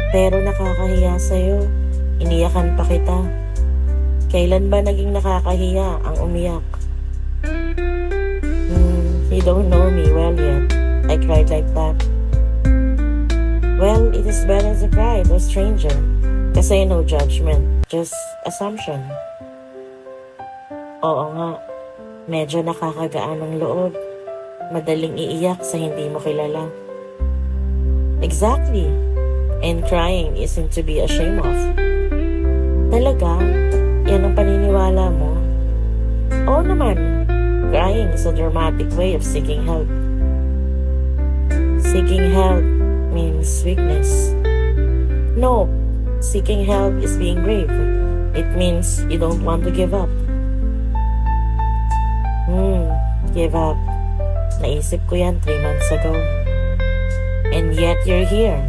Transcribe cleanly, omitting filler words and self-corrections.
Pero nakakahiya sa'yo. Iniyakan pa kita. Kailan ba naging nakakahiya ang umiyak? You don't know me well yet. I cried like that. Well, it is better to cry to a stranger. Kasi no judgment, just assumption. Oo nga, medyo nakakagaan ng loob. Madaling iiyak sa hindi mo kilala. Exactly. And crying isn't to be ashamed of. Talaga? Yan ang paniniwala mo? Oo naman. Crying is a dramatic way of seeking help. Seeking help means weakness. No, seeking help is being brave. It means you don't want to give up. Give up. Naisip ko yan 3 months ago. And yet you're here.